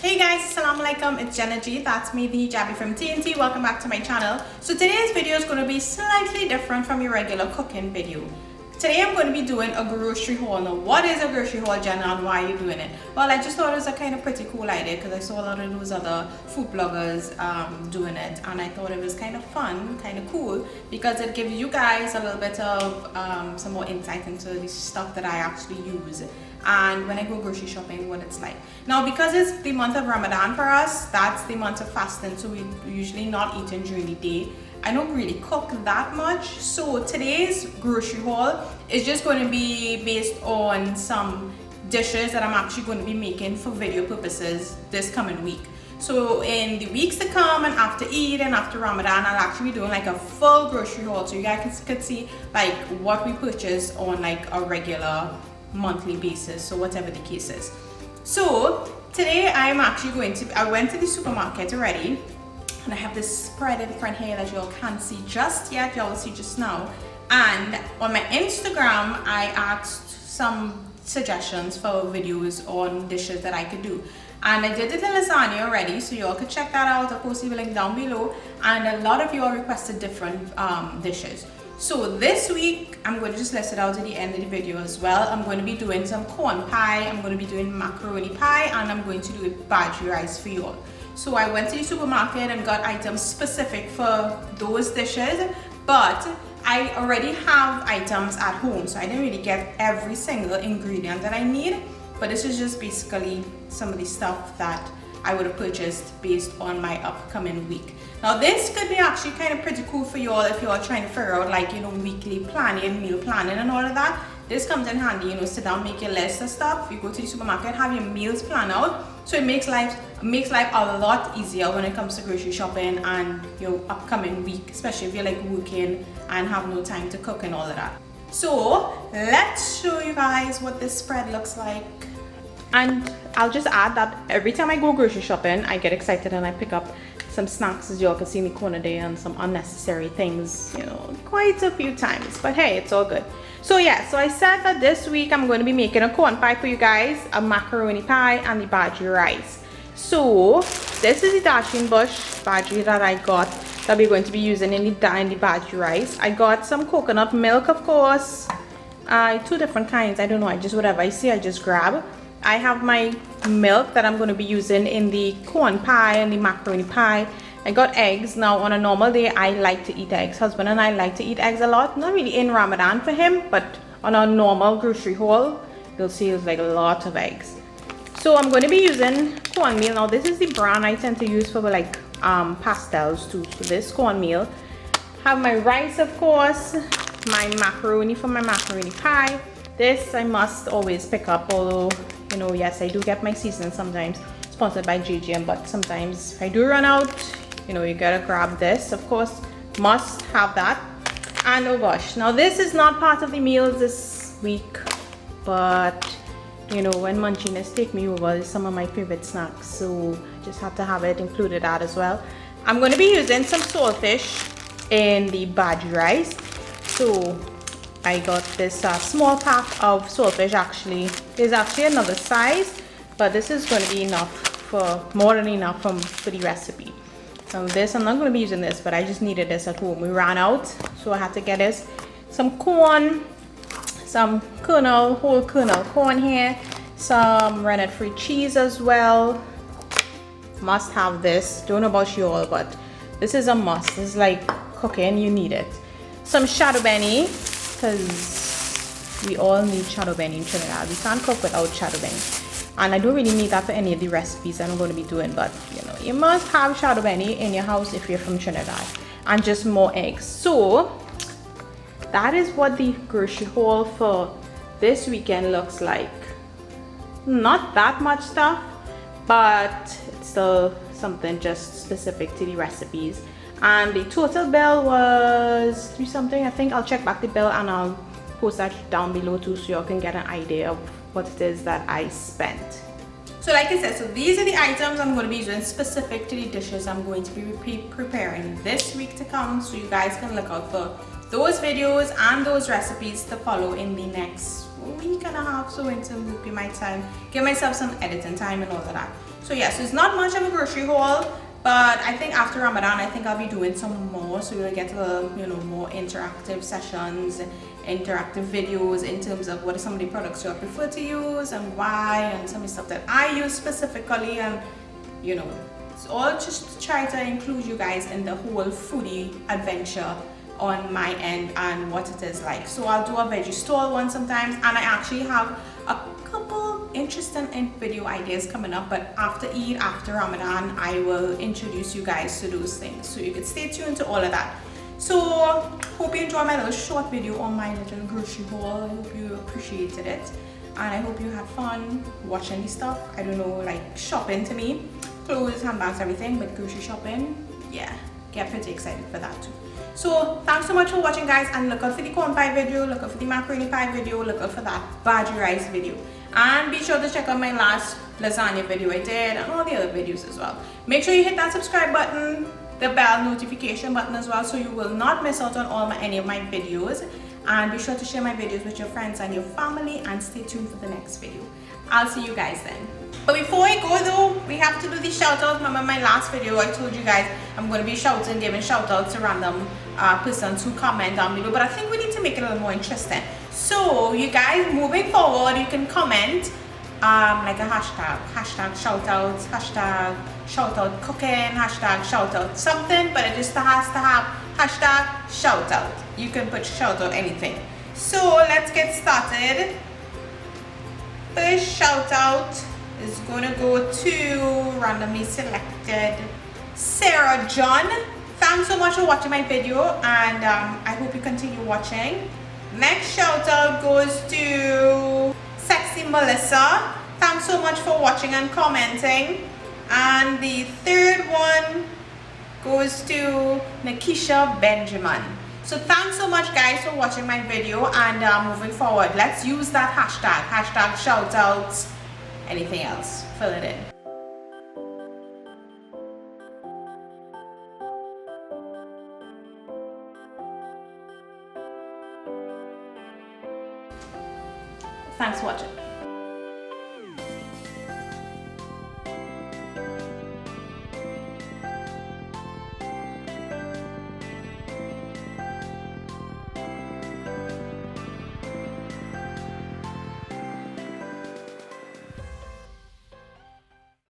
Hey guys, assalamu alaikum, it's Jenna G, that's me, the hijabi from TNT. Welcome back to my channel. So today's video is going to be slightly different from your regular cooking video. Today I'm going to be doing a grocery haul. Now what is a grocery haul, Jenna, and why are you doing it? Well, I just thought it was a kind of pretty cool idea because I saw a lot of those other food bloggers doing it, and I thought it was kind of fun, kind of cool, because it gives you guys a little bit of some more insight into the stuff that I actually use and when I go grocery shopping, what it's like. Now because it's the month of Ramadan for us, that's the month of fasting, so we're usually not eating during the day. I don't really cook that much, so today's grocery haul is just going to be based on some dishes that I'm actually going to be making for video purposes this coming week. So in the weeks to come and after Eid and after Ramadan, I'll actually be doing like a full grocery haul so you guys can see like what we purchase on like a regular monthly basis, so whatever the case is. So today I'm actually I went to the supermarket already, and I have this spread in front here that y'all can't see just yet, y'all will see just now. And on my Instagram I asked some suggestions for videos on dishes that I could do, and I did the lasagna already, so y'all could check that out. I'll post the link down below, and a lot of y'all requested different dishes. So this week I'm going to just list it out at the end of the video as well. I'm going to be doing some corn pie, I'm going to be doing macaroni pie, and I'm going to do bajri rice for you all. So I went to the supermarket and got items specific for those dishes, but I already have items at home, so I didn't really get every single ingredient that I need, but this is just basically some of the stuff that I would have purchased based on my upcoming week. Now this could be actually kind of pretty cool for you all if you are trying to figure out, like, you know, weekly planning, meal planning and all of that. This comes in handy, you know, sit down, make your list of stuff. You go to the supermarket, have your meals planned out, so it makes life a lot easier when it comes to grocery shopping and your upcoming week, especially if you're like working and have no time to cook and all of that. So let's show you guys what this spread looks like. And I'll just add that every time I go grocery shopping, I get excited and I pick up some snacks, as y'all can see in the corner there, and some unnecessary things, you know, quite a few times, but hey, it's all good. So yeah, so I said that this week I'm going to be making a corn pie for you guys, a macaroni pie, and the bajri rice. So this is the dashin bush bajri that I got that we're going to be using in the bajri rice. I got some coconut milk, of course, two different kinds. I don't know, I just whatever I see I just grab. I have my milk that I'm going to be using in the corn pie and the macaroni pie. I got eggs. Now on a normal day I like to eat eggs. Husband and I like to eat eggs a lot. Not really in Ramadan for him, but on a normal grocery haul you'll see it's like a lot of eggs. So I'm going to be using cornmeal. Now this is the brand I tend to use for like pastels too. So this cornmeal. Have my rice, of course, my macaroni for my macaroni pie. This I must always pick up, although, you know, yes, I do get my seasoning sometimes sponsored by JGM, but sometimes if I do run out, you know, you gotta grab this, of course, must have that. And oh gosh, now this is not part of the meals this week, but you know, when munchiness take me over, it's some of my favorite snacks, so I just have to have it included that as well. I'm going to be using some saltfish in the bajri rice. So I got this small pack of saltfish. Actually, there's actually another size, but this is going to be enough, for more than enough for the recipe. So this, I'm not going to be using this, but I just needed this at home. We ran out, so I had to get this. Some corn, some whole kernel corn here, some rennet free cheese as well. Must have this. Don't know about you all, but this is a must. It's like cooking, you need it. Some shadow benny, because we all need shadow benny in Trinidad. We can't cook without shadow benny, and I don't really need that for any of the recipes that I'm going to be doing, but you know, you must have shadow benny in your house if you're from Trinidad. And just more eggs. So that is what the grocery haul for this weekend looks like. Not that much stuff, but it's still something just specific to the recipes. And the total bill was $3 something, I think. I'll check back the bill and I'll post that down below too, so y'all can get an idea of what it is that I spent. So like I said, so these are the items I'm going to be using specific to the dishes I'm going to be preparing this week to come, so you guys can look out for those videos and those recipes to follow in the next week and a half, so into maybe my time, give myself some editing time and all of that. So yeah, so it's not much of a grocery haul, but I think after Ramadan, I think I'll be doing some more, so you'll get more interactive sessions, interactive videos in terms of what are some of the products you prefer to use and why, and some of the stuff that I use specifically, and it's all just to try to include you guys in the whole foodie adventure on my end and what it is like. So I'll do a veggie stall one sometimes, and I actually have a couple interesting video ideas coming up, but after Eid, after Ramadan, I will introduce you guys to those things, so you can stay tuned to all of that. So hope you enjoyed my little short video on my little grocery haul. I hope you appreciated it, and I hope you had fun watching the stuff. I don't know, like shopping to me, clothes, handbags, everything, but grocery shopping, yeah, get pretty excited for that too. So thanks so much for watching, guys, and look out for the corn pie video, look out for the macaroni pie video, look out for that bhaji rice video, and be sure to check out my last lasagna video I did and all the other videos as well. Make sure you hit that subscribe button, the bell notification button as well, so you will not miss out on any of my videos, and be sure to share my videos with your friends and your family, and stay tuned for the next video. I'll see you guys then. But before I go though, we have to do the shout outs. Remember my last video, I told you guys I'm going to be giving shout outs to random persons who comment down below, but I think we need to make it a little more interesting. So you guys, moving forward, you can comment like a hashtag shout outs, hashtag shout out cooking, hashtag shout out something, but it just has to have hashtag shout out. You can put shout out anything. So let's get started. First shout out is going to go to randomly selected Sarah John. Thanks so much for watching my video, and I hope you continue watching. Next shout out goes to Sexy Melissa. Thanks so much for watching and commenting. And the third one goes to Nikisha Benjamin. So thanks so much, guys, for watching my video, and moving forward, let's use that hashtag shout outs, anything else, fill it in. Thanks for watching.